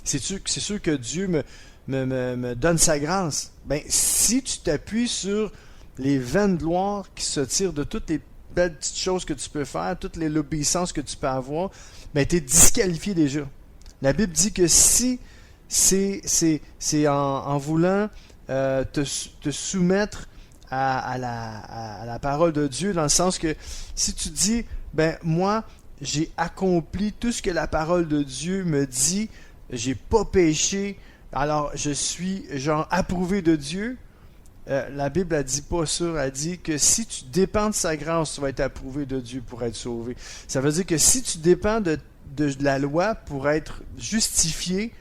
C'est sûr que Dieu me donne sa grâce. Ben, si tu t'appuies sur les vaines gloires qui se tirent de toutes les belles petites choses que tu peux faire, toutes les l'obéissance que tu peux avoir, ben, tu es disqualifié déjà. La Bible dit que si c'est en voulant te soumettre à la parole de Dieu, dans le sens que si tu dis, ben moi, j'ai accompli tout ce que la parole de Dieu me dit, j'ai pas péché, alors je suis genre approuvé de Dieu, la Bible a dit pas ça, elle dit que si tu dépends de sa grâce, tu vas être approuvé de Dieu pour être sauvé. Ça veut dire que si tu dépends de la loi pour être justifié,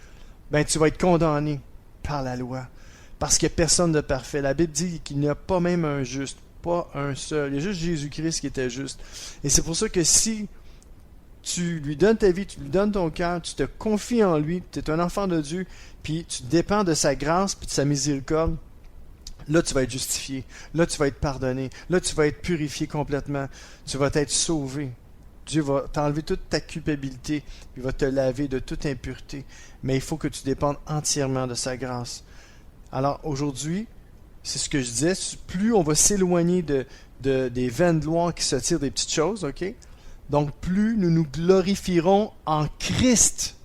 ben tu vas être condamné par la loi. Parce qu'il n'y a personne de parfait. La Bible dit qu'il n'y a pas même un juste, pas un seul. Il y a juste Jésus-Christ qui était juste. Et c'est pour ça que si tu lui donnes ta vie, tu lui donnes ton cœur, tu te confies en lui, tu es un enfant de Dieu, puis tu dépends de sa grâce puis de sa miséricorde, là tu vas être justifié, là tu vas être pardonné, là tu vas être purifié complètement, tu vas être sauvé. Dieu va t'enlever toute ta culpabilité, il va te laver de toute impureté. Mais il faut que tu dépendes entièrement de sa grâce. Alors aujourd'hui, c'est ce que je disais, plus on va s'éloigner des vaines gloires qui se tirent des petites choses, ok? Donc plus nous nous glorifierons en Christ.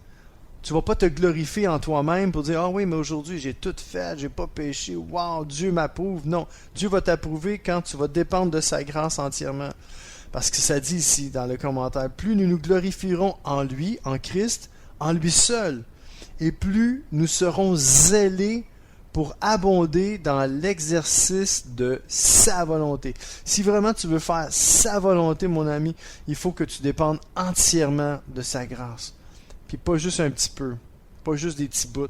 Tu ne vas pas te glorifier en toi-même pour dire « Ah oui, mais aujourd'hui j'ai tout fait, j'ai pas péché, wow, Dieu m'approuve. » Non, Dieu va t'approuver quand tu vas dépendre de sa grâce entièrement. Parce que ça dit ici dans le commentaire, plus nous nous glorifierons en lui, en Christ, en lui seul, et plus nous serons zélés pour abonder dans l'exercice de sa volonté. Si vraiment tu veux faire sa volonté, mon ami, il faut que tu dépendes entièrement de sa grâce. Puis pas juste un petit peu, pas juste des petits bouts,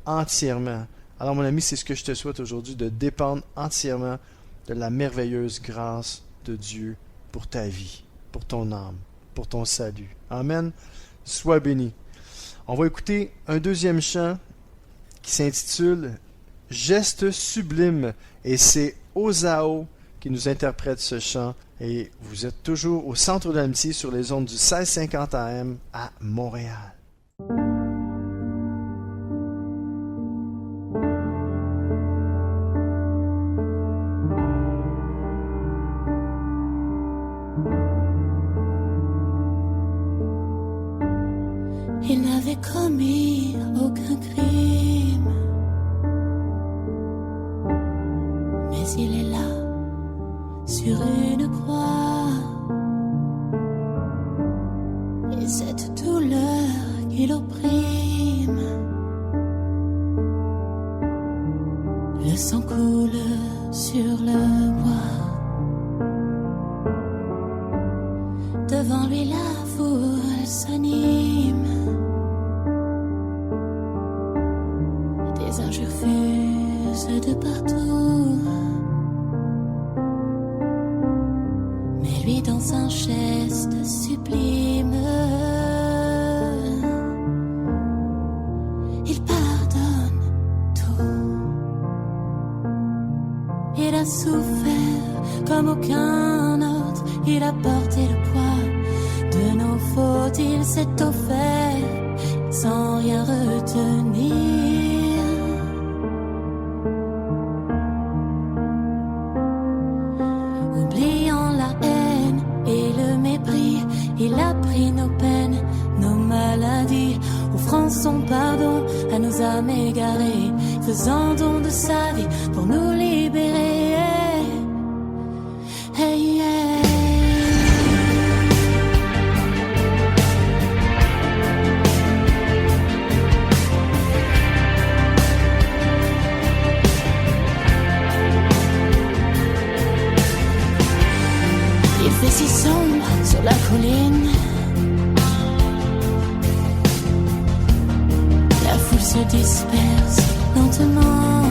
entièrement. Alors mon ami, c'est ce que je te souhaite aujourd'hui, de dépendre entièrement de la merveilleuse grâce de Dieu pour ta vie, pour ton âme, pour ton salut. Amen. Sois béni. On va écouter un deuxième chant qui s'intitule « Geste sublime » et c'est Ozao qui nous interprète ce chant. Et vous êtes toujours au Centre de l'Amitié sur les ondes du 1650 AM à Montréal. Il n'avait commis aucun crime, mais il est là sur une croix, et cette douleur qui l'opprime, le sang coule sur le bois. pousse de partout. Mais lui dans un geste sublime, il pardonne tout. Il a souffert comme aucun autre, il a porté le poids de nos fautes, il s'est offert sans rien retenir. Oubliant la haine et le mépris, il a pris nos peines, nos maladies, offrant son pardon à nos âmes égarées, faisant don de sa vie pour nous libérer. Hey, yeah. Il fait si sombre sur la colline, la foule se disperse lentement.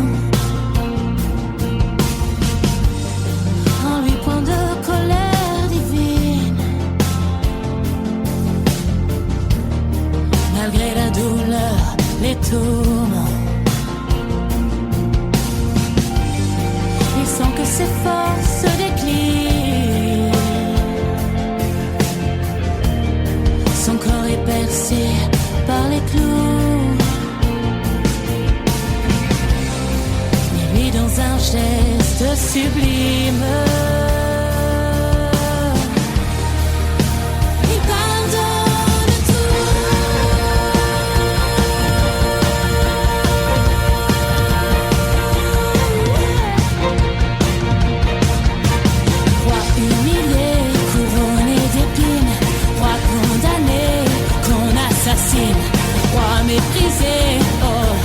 En lui point de colère divine, malgré la douleur, les tourments, il sent que ses forces se déclinent. Son corps est percé par les clous, mais lui dans un geste sublime, il pardonne tout. Roi humilié, couronné d'épines, roi condamné, qu'on assassine, roi méprisé, oh,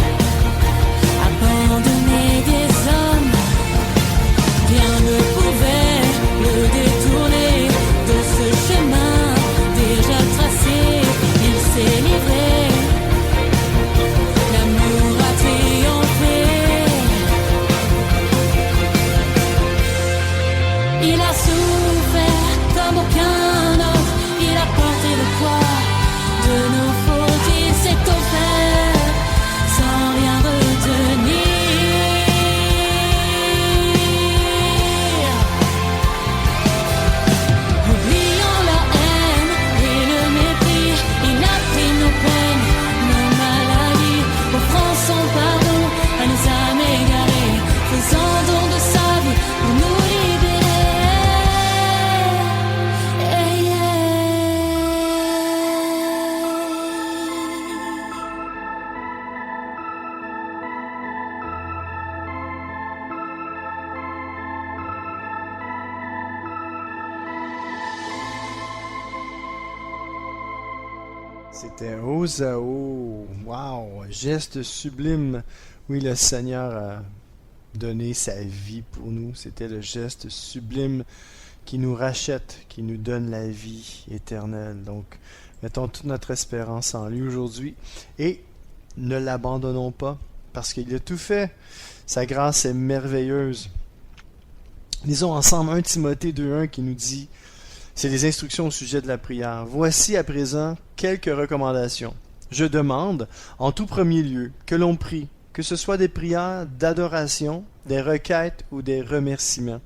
abandonné des hommes, rien ne pouvait le détourner de ce chemin déjà tracé. Il s'est livré, l'amour a triomphé. Il a souffert comme aucun autre, il a porté le poids de nos fautes, il s'est offert sans rien retenir. Oubliant la haine et le mépris, il a pris nos peines, nos maladies, offrant son pardon à nos âmes égarées, faisant don de sa vie pour nous libérer. Hey, yeah. C'était Osao. Wow, un geste sublime. Oui, le Seigneur a donné sa vie pour nous. C'était le geste sublime qui nous rachète, qui nous donne la vie éternelle. Donc, mettons toute notre espérance en lui aujourd'hui et ne l'abandonnons pas parce qu'il a tout fait. Sa grâce est merveilleuse. Lisons ensemble 1 Timothée 2.1 qui nous dit, c'est les instructions au sujet de la prière. Voici à présent quelques recommandations. Je demande, en tout premier lieu, que l'on prie, que ce soit des prières d'adoration, des requêtes ou des remerciements.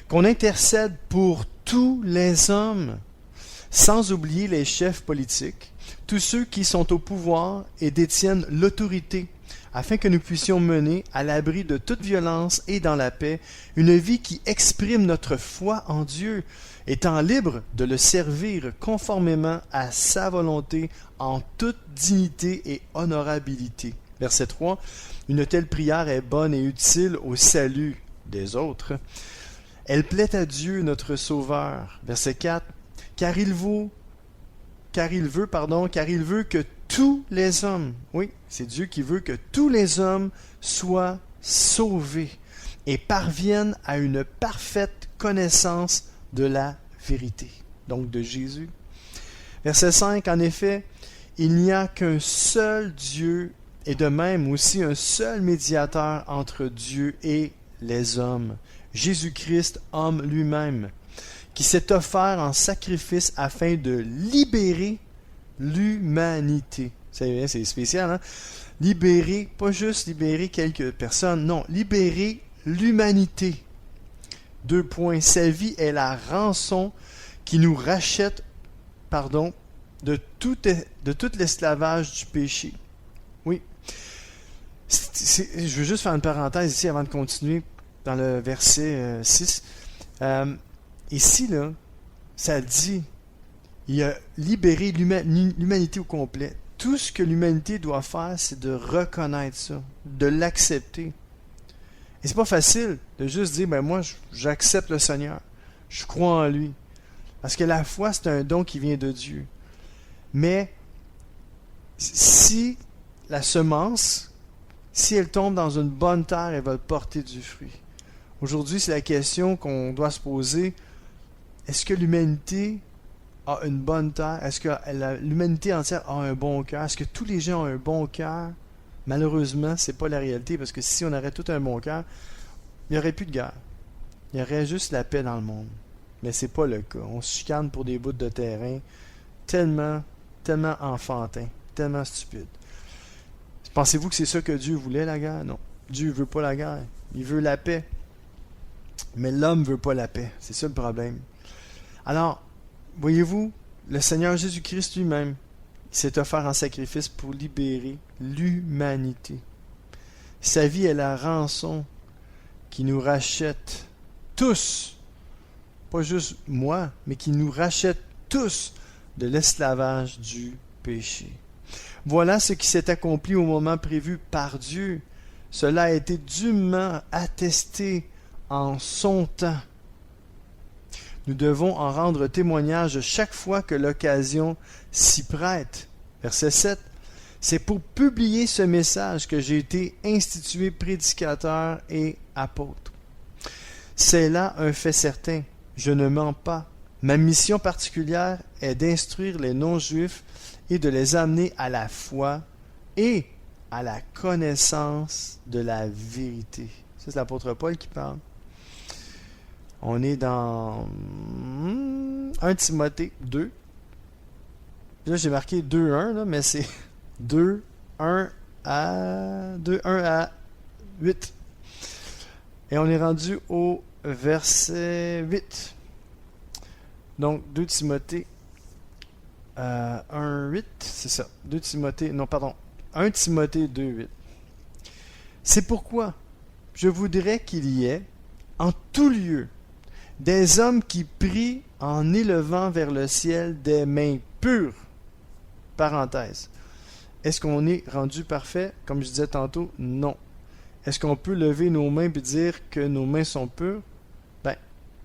Qu'on intercède pour tous les hommes, sans oublier les chefs politiques, tous ceux qui sont au pouvoir et détiennent l'autorité, afin que nous puissions mener, à l'abri de toute violence et dans la paix, une vie qui exprime notre foi en Dieu, étant libre de le servir conformément à sa volonté en toute dignité et honorabilité. Verset 3. Une telle prière est bonne et utile au salut des autres. Elle plaît à Dieu notre Sauveur. Verset 4. Car il veut que tous les hommes, oui, c'est Dieu qui veut que tous les hommes soient sauvés et parviennent à une parfaite connaissance de la vérité, donc de Jésus. Verset 5, en effet, il n'y a qu'un seul Dieu et de même aussi un seul médiateur entre Dieu et les hommes, Jésus-Christ, homme lui-même, qui s'est offert en sacrifice afin de libérer l'humanité. C'est spécial, hein? Libérer, pas juste libérer quelques personnes, non, libérer l'humanité. 2 points. Sa vie est la rançon qui nous rachète, de tout l'esclavage du péché. Oui. Je veux juste faire une parenthèse ici avant de continuer dans le verset 6. Ici, là, ça dit, il a libéré l'humanité au complet. Tout ce que l'humanité doit faire, c'est de reconnaître ça, de l'accepter. Et c'est pas facile de juste dire, moi, j'accepte le Seigneur. Je crois en lui. Parce que la foi, c'est un don qui vient de Dieu. Mais, si la semence, si elle tombe dans une bonne terre, elle va porter du fruit. Aujourd'hui, c'est la question qu'on doit se poser. Est-ce que l'humanité a une bonne terre? Est-ce que l'humanité entière a un bon cœur? Est-ce que tous les gens ont un bon cœur? Malheureusement, c'est pas la réalité, parce que si on aurait tout un bon cœur, il n'y aurait plus de guerre. Il y aurait juste la paix dans le monde. Mais c'est pas le cas. On se chicane pour des bouts de terrain tellement enfantin, tellement stupide. Pensez-vous que c'est ça que Dieu voulait, la guerre? Non. Dieu ne veut pas la guerre. Il veut la paix. Mais l'homme ne veut pas la paix. C'est ça le problème. Alors, voyez-vous, le Seigneur Jésus-Christ lui-même s'est offert en sacrifice pour libérer l'humanité. Sa vie est la rançon qui nous rachète tous, pas juste moi, mais qui nous rachète tous de l'esclavage du péché. Voilà ce qui s'est accompli au moment prévu par Dieu. Cela a été dûment attesté en son temps. Nous devons en rendre témoignage chaque fois que l'occasion s'y prête. Verset 7. C'est pour publier ce message que j'ai été institué prédicateur et apôtre. C'est là un fait certain. Je ne mens pas. Ma mission particulière est d'instruire les non-juifs et de les amener à la foi et à la connaissance de la vérité. Ça, c'est l'apôtre Paul qui parle. On est dans 1 Timothée 2. Là, j'ai marqué 2.1, là, mais c'est 2.1 à 8. Et on est rendu au verset 8. Donc, 2 Timothée 1.8, c'est ça. 1 Timothée 2.8. C'est pourquoi je voudrais qu'il y ait en tout lieu des hommes qui prient en élevant vers le ciel des mains pures. Parenthèse. Est-ce qu'on est rendu parfait? Comme je disais tantôt, non. Est-ce qu'on peut lever nos mains et dire que nos mains sont pures?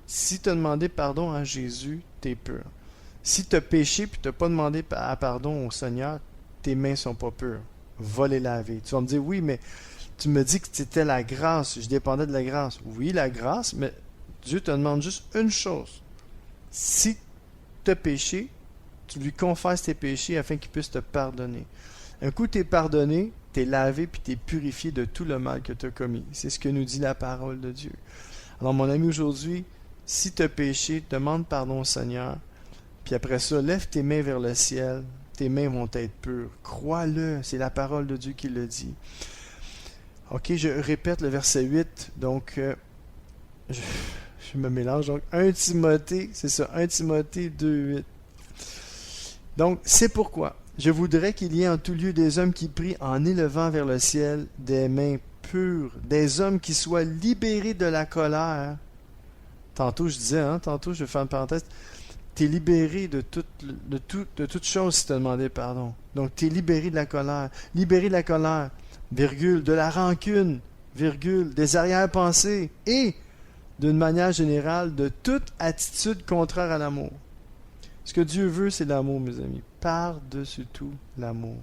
Si tu as demandé pardon à Jésus, tu es pur. Si tu as péché et tu n'as pas demandé pardon au Seigneur, tes mains ne sont pas pures. Va les laver. Tu vas me dire, oui, mais tu me dis que c'était la grâce. Je dépendais de la grâce. Oui, la grâce, mais Dieu te demande juste une chose. Si tu as péché, tu lui confesses tes péchés afin qu'il puisse te pardonner. Un coup tu es pardonné, tu es lavé puis tu es purifié de tout le mal que tu as commis. C'est ce que nous dit la parole de Dieu. Alors mon ami, aujourd'hui, si tu as péché, demande pardon au Seigneur, puis après ça, lève tes mains vers le ciel, tes mains vont être pures. Crois-le, c'est la parole de Dieu qui le dit. Ok, je répète le verset 8, donc je me mélange. Donc 1 Timothée, c'est ça, 1 Timothée 2.8. Donc, c'est pourquoi je voudrais qu'il y ait en tout lieu des hommes qui prient en élevant vers le ciel des mains pures, des hommes qui soient libérés de la colère. Tantôt, je disais, je vais faire une parenthèse, tu es libéré de toute chose si tu as demandé pardon. Donc, tu es libéré de la colère. Libéré de la colère, virgule, de la rancune, virgule, des arrière-pensées et, d'une manière générale, de toute attitude contraire à l'amour. Ce que Dieu veut, c'est l'amour, mes amis. Par-dessus tout, l'amour.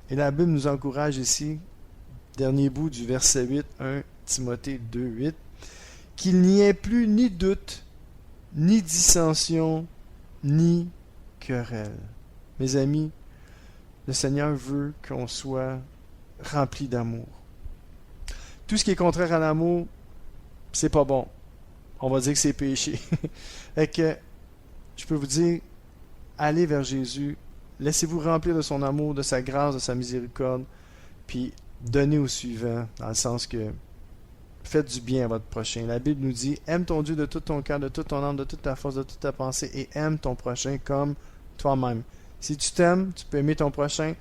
Et la Bible nous encourage ici, dernier bout du verset 8, 1 Timothée 2.8, qu'il n'y ait plus ni doute, ni dissension, ni querelle. Mes amis, le Seigneur veut qu'on soit rempli d'amour. Tout ce qui est contraire à l'amour, c'est pas bon. On va dire que c'est péché. Fait que, je peux vous dire, allez vers Jésus, laissez-vous remplir de son amour, de sa grâce, de sa miséricorde, puis donnez au suivant, dans le sens que faites du bien à votre prochain. La Bible nous dit, aime ton Dieu de tout ton cœur, de toute ton âme, de toute ta force, de toute ta pensée, et aime ton prochain comme toi-même. Si tu t'aimes, tu peux aimer ton prochain,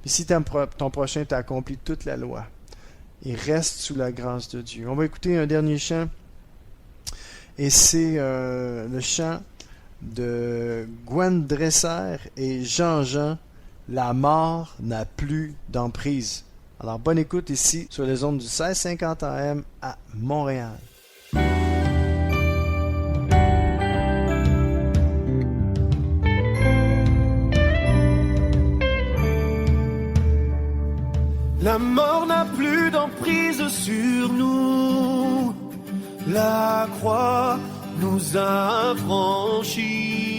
puis si tu aimes ton prochain, tu as accompli toute la loi. Et reste sous la grâce de Dieu. On va écouter un dernier chant, et c'est le chant de Gwen Dresser et Jean-Jean, « La mort n'a plus d'emprise ». Alors, bonne écoute ici sur les ondes du 1650 AM à Montréal. La mort n'a plus d'emprise sur nous. La croix nous a affranchis.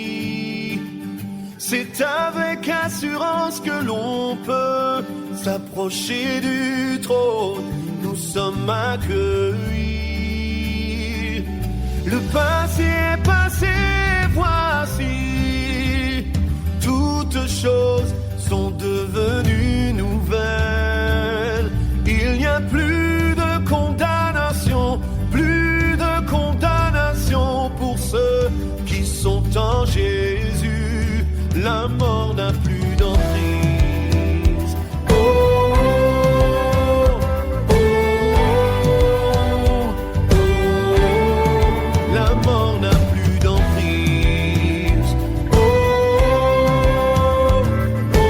C'est avec assurance que l'on peut s'approcher du trône. Nous sommes accueillis. Le passé est passé, voici. Toutes choses sont devenues nouvelles. Il n'y a plus de condamnation, plus de condamnation pour ceux qui sont en Jésus. La mort n'a plus d'emprise. Oh, oh, oh, oh, oh. La mort n'a plus d'emprise. Oh, oh, oh, oh.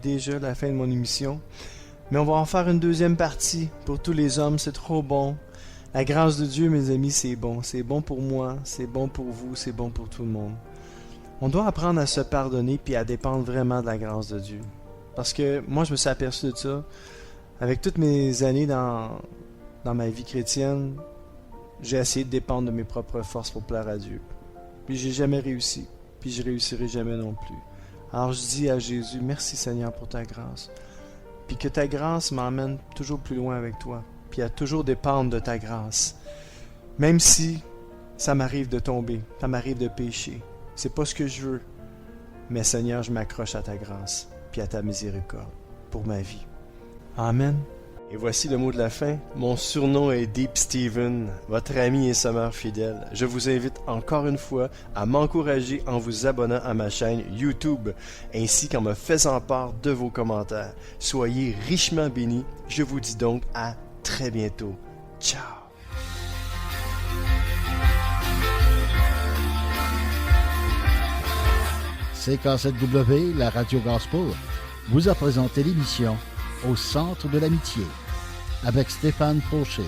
déjà la fin de mon émission. Mais on va en faire une deuxième partie pour tous les hommes, c'est trop bon. La grâce de Dieu, mes amis, c'est bon. C'est bon pour moi, c'est bon pour vous, c'est bon pour tout le monde. On doit apprendre à se pardonner puis à dépendre vraiment de la grâce de Dieu. Parce que moi, je me suis aperçu de ça. Avec toutes mes années dans ma vie chrétienne, j'ai essayé de dépendre de mes propres forces pour plaire à Dieu. Puis j'ai jamais réussi. Puis je réussirai jamais non plus. Alors je dis à Jésus, merci Seigneur pour ta grâce. Puis que ta grâce m'emmène toujours plus loin avec toi. Puis à toujours dépendre de ta grâce. Même si ça m'arrive de tomber, ça m'arrive de pécher. C'est pas ce que je veux. Mais Seigneur, je m'accroche à ta grâce, puis à ta miséricorde pour ma vie. Amen. Et voici le mot de la fin. Mon surnom est Deep Steven, votre ami et sommeur fidèle. Je vous invite encore une fois à m'encourager en vous abonnant à ma chaîne YouTube, ainsi qu'en me faisant part de vos commentaires. Soyez richement bénis. Je vous dis donc à très bientôt. Ciao. CK7W, la radio gospel, vous a présenté l'émission Au centre de l'amitié avec Stéphane Fauché.